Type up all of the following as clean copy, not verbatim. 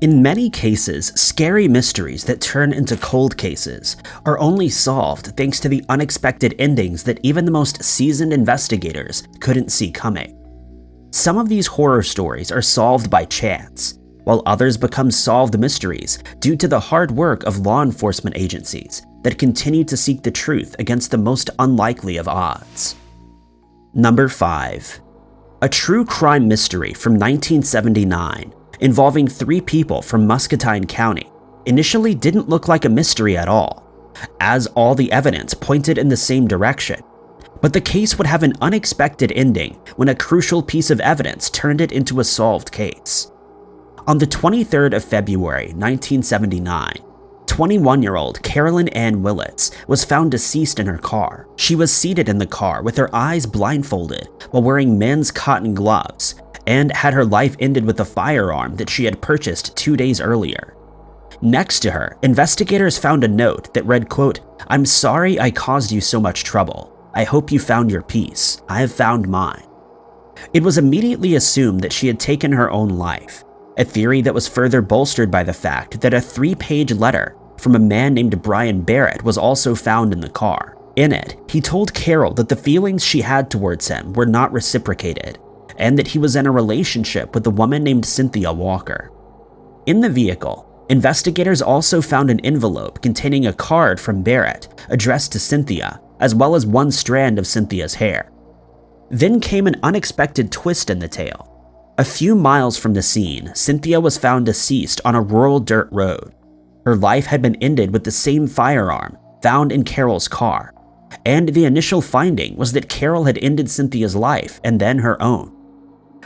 In many cases, scary mysteries that turn into cold cases are only solved thanks to the unexpected endings that even the most seasoned investigators couldn't see coming. Some of these horror stories are solved by chance, while others become solved mysteries due to the hard work of law enforcement agencies that continue to seek the truth against the most unlikely of odds. Number 5. A true crime mystery from 1979 involving 3 people from Muscatine County initially didn't look like a mystery at all, as all the evidence pointed in the same direction. But the case would have an unexpected ending when a crucial piece of evidence turned it into a solved case. On the 23rd of February, 1979, 21-year-old Carolyn Ann Willits was found deceased in her car. She was seated in the car with her eyes blindfolded while wearing men's cotton gloves, and had her life ended with a firearm that she had purchased 2 days earlier. Next to her, investigators found a note that read, quote, "I'm sorry I caused you so much trouble. I hope you found your peace. I have found mine." It was immediately assumed that she had taken her own life, a theory that was further bolstered by the fact that a 3-page letter from a man named Brian Barrett was also found in the car. In it, he told Carol that the feelings she had towards him were not reciprocated, and that he was in a relationship with a woman named Cynthia Walker. In the vehicle, investigators also found an envelope containing a card from Barrett addressed to Cynthia, as well as 1 strand of Cynthia's hair. Then came an unexpected twist in the tale. A few miles from the scene, Cynthia was found deceased on a rural dirt road. Her life had been ended with the same firearm found in Carol's car, and the initial finding was that Carol had ended Cynthia's life and then her own.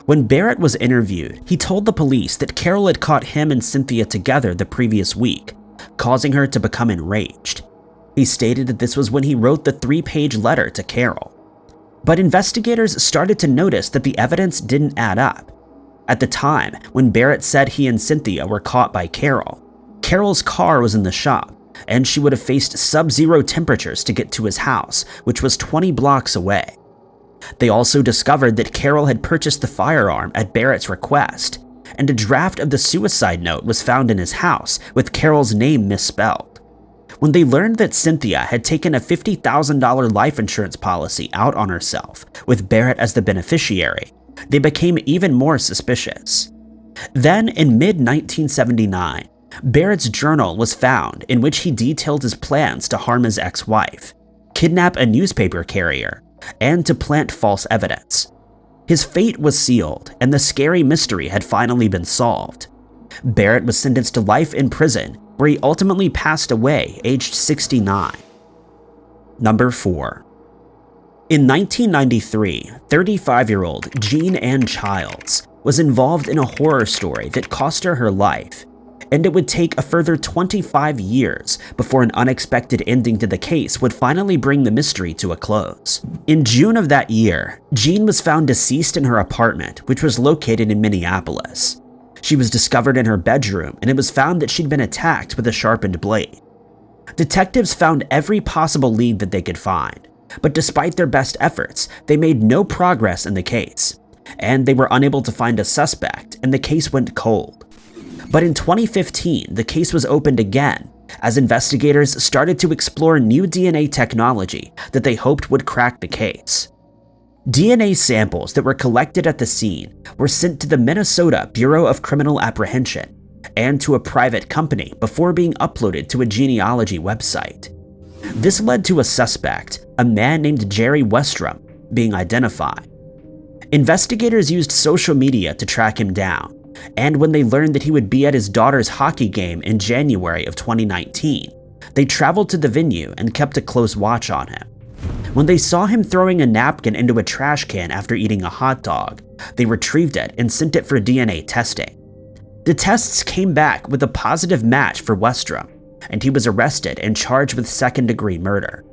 When Barrett was interviewed, he told the police that Carol had caught him and Cynthia together the previous week, causing her to become enraged. He stated that this was when he wrote the 3-page letter to Carol. But investigators started to notice that the evidence didn't add up. At the time, when Barrett said he and Cynthia were caught by Carol, Carol's car was in the shop, and she would have faced sub-zero temperatures to get to his house, which was 20 blocks away. They also discovered that Carol had purchased the firearm at Barrett's request, and a draft of the suicide note was found in his house with Carol's name misspelled. When they learned that Cynthia had taken a $50,000 life insurance policy out on herself, with Barrett as the beneficiary, they became even more suspicious. Then, in mid-1979, Barrett's journal was found in which he detailed his plans to harm his ex-wife, kidnap a newspaper carrier, and to plant false evidence. His fate was sealed, and the scary mystery had finally been solved. Barrett was sentenced to life in prison, where he ultimately passed away aged 69. Number 4. In 1993, 35-year-old Jean Ann Childs was involved in a horror story that cost her her life, and it would take a further 25 years before an unexpected ending to the case would finally bring the mystery to a close. In June of that year, Jean was found deceased in her apartment, which was located in Minneapolis. She was discovered in her bedroom, and it was found that she'd been attacked with a sharpened blade. Detectives found every possible lead that they could find, but despite their best efforts, they made no progress in the case, and they were unable to find a suspect, and the case went cold. But in 2015, the case was opened again as investigators started to explore new DNA technology that they hoped would crack the case. DNA samples that were collected at the scene were sent to the Minnesota Bureau of Criminal Apprehension and to a private company before being uploaded to a genealogy website. This led to a suspect, a man named Jerry Westrom, being identified. Investigators used social media to track him down, and when they learned that he would be at his daughter's hockey game in January of 2019, they traveled to the venue and kept a close watch on him. When they saw him throwing a napkin into a trash can after eating a hot dog, they retrieved it and sent it for DNA testing. The tests came back with a positive match for Westrom, and he was arrested and charged with second-degree murder.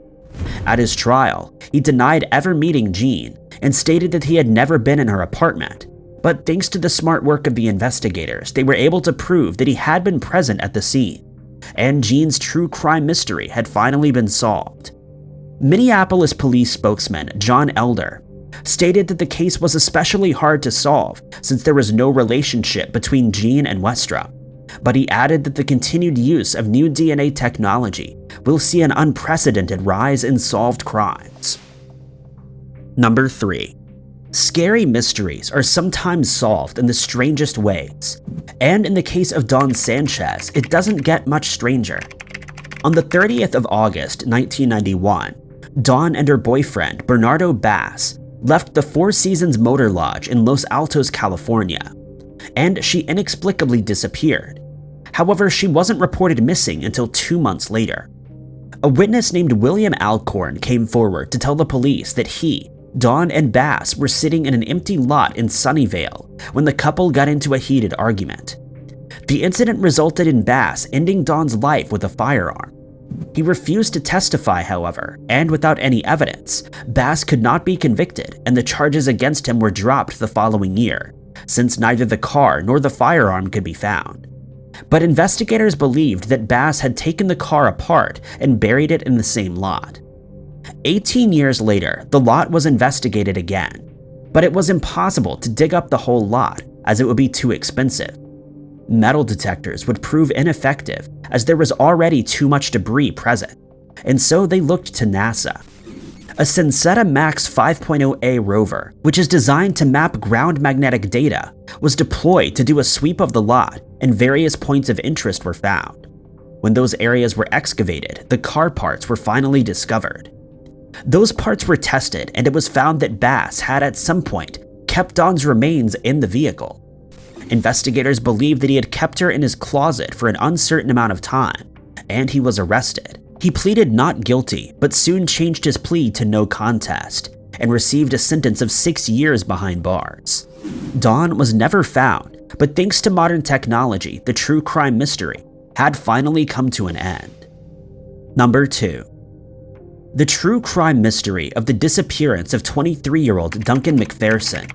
At his trial, he denied ever meeting Jean and stated that he had never been in her apartment. But thanks to the smart work of the investigators, they were able to prove that he had been present at the scene, and Jean's true crime mystery had finally been solved. Minneapolis police spokesman John Elder stated that the case was especially hard to solve since there was no relationship between Jean and Westrom, but he added that the continued use of new DNA technology will see an unprecedented rise in solved crimes. Number 3. Scary mysteries are sometimes solved in the strangest ways, and in the case of Dawn Sanchez, it doesn't get much stranger. On the 30th of August, 1991, Dawn and her boyfriend, Bernardo Bass, left the Four Seasons Motor Lodge in Los Altos, California, and she inexplicably disappeared. However, she wasn't reported missing until 2 months later. A witness named William Alcorn came forward to tell the police that he, Dawn, and Bass were sitting in an empty lot in Sunnyvale when the couple got into a heated argument. The incident resulted in Bass ending Dawn's life with a firearm. He refused to testify, however, and without any evidence, Bass could not be convicted and the charges against him were dropped the following year, since neither the car nor the firearm could be found. But investigators believed that Bass had taken the car apart and buried it in the same lot. 18 years later, the lot was investigated again, but it was impossible to dig up the whole lot as it would be too expensive. Metal detectors would prove ineffective as there was already too much debris present, and so they looked to NASA. A Sensetta Max 5.0A rover, which is designed to map ground magnetic data, was deployed to do a sweep of the lot, and various points of interest were found. When those areas were excavated, the car parts were finally discovered. Those parts were tested, and it was found that Bass had at some point kept Dawn's remains in the vehicle. Investigators believed that he had kept her in his closet for an uncertain amount of time, and he was arrested. He pleaded not guilty, but soon changed his plea to no contest, and received a sentence of 6 years behind bars. Dawn was never found, but thanks to modern technology, the true crime mystery had finally come to an end. Number 2. The true crime mystery of the disappearance of 23-year-old Duncan McPherson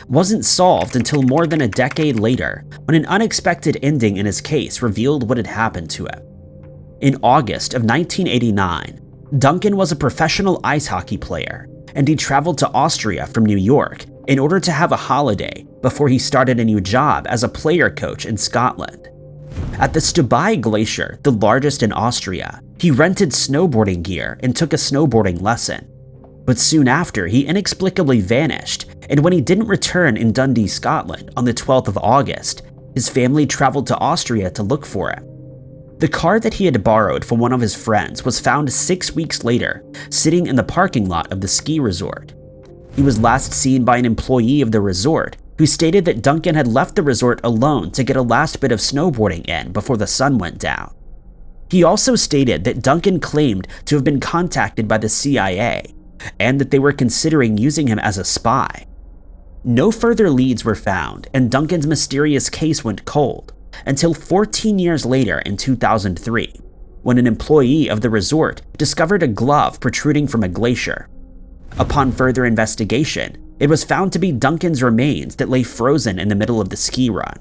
wasn't solved until more than a decade later, when an unexpected ending in his case revealed what had happened to him. In August of 1989, Duncan was a professional ice hockey player, and he traveled to Austria from New York in order to have a holiday before he started a new job as a player coach in Scotland. At the Stubai Glacier, the largest in Austria, he rented snowboarding gear and took a snowboarding lesson. But soon after, he inexplicably vanished, and when he didn't return in Dundee, Scotland on the 12th of August, his family traveled to Austria to look for him. The car that he had borrowed from one of his friends was found 6 weeks later, sitting in the parking lot of the ski resort. He was last seen by an employee of the resort, who stated that Duncan had left the resort alone to get a last bit of snowboarding in before the sun went down. He also stated that Duncan claimed to have been contacted by the CIA, and that they were considering using him as a spy. No further leads were found, and Duncan's mysterious case went cold, until 14 years later in 2003, when an employee of the resort discovered a glove protruding from a glacier. Upon further investigation, it was found to be Duncan's remains that lay frozen in the middle of the ski run.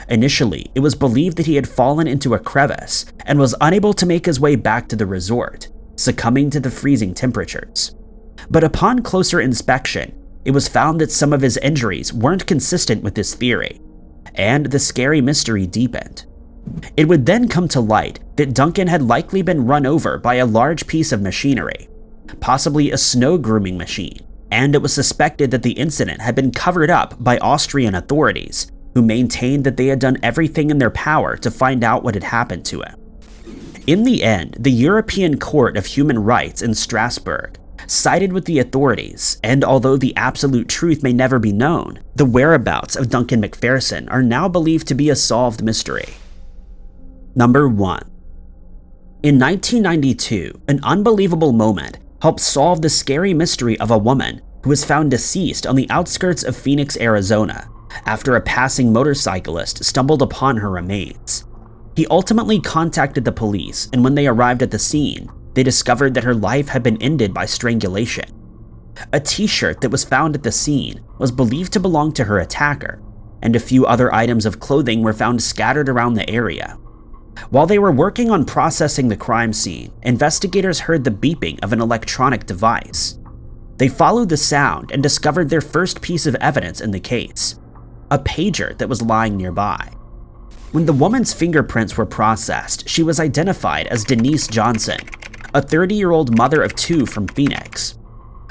Initially, it was believed that he had fallen into a crevice and was unable to make his way back to the resort, succumbing to the freezing temperatures. But upon closer inspection, it was found that some of his injuries weren't consistent with this theory, and the scary mystery deepened. It would then come to light that Duncan had likely been run over by a large piece of machinery, possibly a snow grooming machine, and it was suspected that the incident had been covered up by Austrian authorities, who maintained that they had done everything in their power to find out what had happened to him. In the end, the European Court of Human Rights in Strasbourg sided with the authorities, and although the absolute truth may never be known, the whereabouts of Duncan McPherson are now believed to be a solved mystery. Number 1. In 1992, an unbelievable moment helped solve the scary mystery of a woman who was found deceased on the outskirts of Phoenix, Arizona, after a passing motorcyclist stumbled upon her remains. He ultimately contacted the police, and when they arrived at the scene, they discovered that her life had been ended by strangulation. A t-shirt that was found at the scene was believed to belong to her attacker, and a few other items of clothing were found scattered around the area. While they were working on processing the crime scene, investigators heard the beeping of an electronic device. They followed the sound and discovered their first piece of evidence in the case, a pager that was lying nearby. When the woman's fingerprints were processed, she was identified as Denise Johnson, a 30-year-old mother of 2 from Phoenix.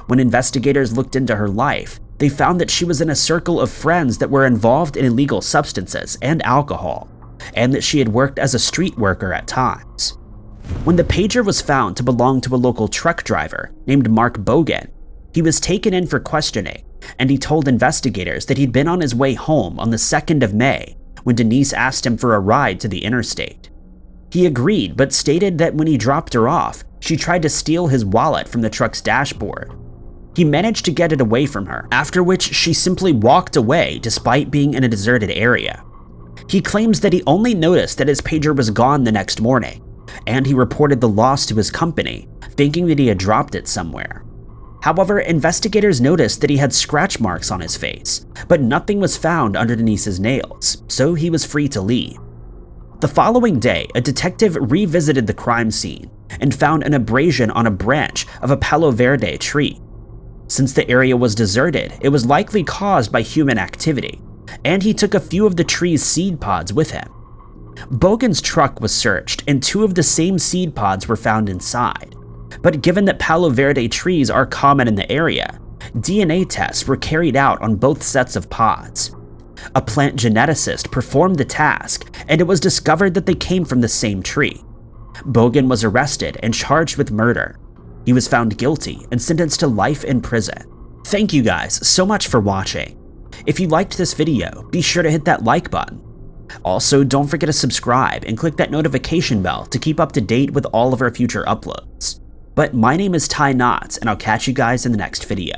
When investigators looked into her life, they found that she was in a circle of friends that were involved in illegal substances and alcohol, and that she had worked as a street worker at times. When the pager was found to belong to a local truck driver named Mark Bogan, he was taken in for questioning, and he told investigators that he'd been on his way home on the 2nd of May when Denise asked him for a ride to the interstate. He agreed, but stated that when he dropped her off, she tried to steal his wallet from the truck's dashboard. He managed to get it away from her, after which she simply walked away despite being in a deserted area. He claims that he only noticed that his pager was gone the next morning, and he reported the loss to his company, thinking that he had dropped it somewhere. However, investigators noticed that he had scratch marks on his face, but nothing was found under Denise's nails, so he was free to leave. The following day, a detective revisited the crime scene and found an abrasion on a branch of a Palo Verde tree. Since the area was deserted, it was likely caused by human activity, and he took a few of the tree's seed pods with him. Bogan's truck was searched, and 2 of the same seed pods were found inside. But given that Palo Verde trees are common in the area, DNA tests were carried out on both sets of pods. A plant geneticist performed the task, and it was discovered that they came from the same tree. Bogan was arrested and charged with murder. He was found guilty and sentenced to life in prison. Thank you guys so much for watching. If you liked this video, be sure to hit that like button. Also, don't forget to subscribe and click that notification bell to keep up to date with all of our future uploads. But my name is Ty Knotts, and I'll catch you guys in the next video.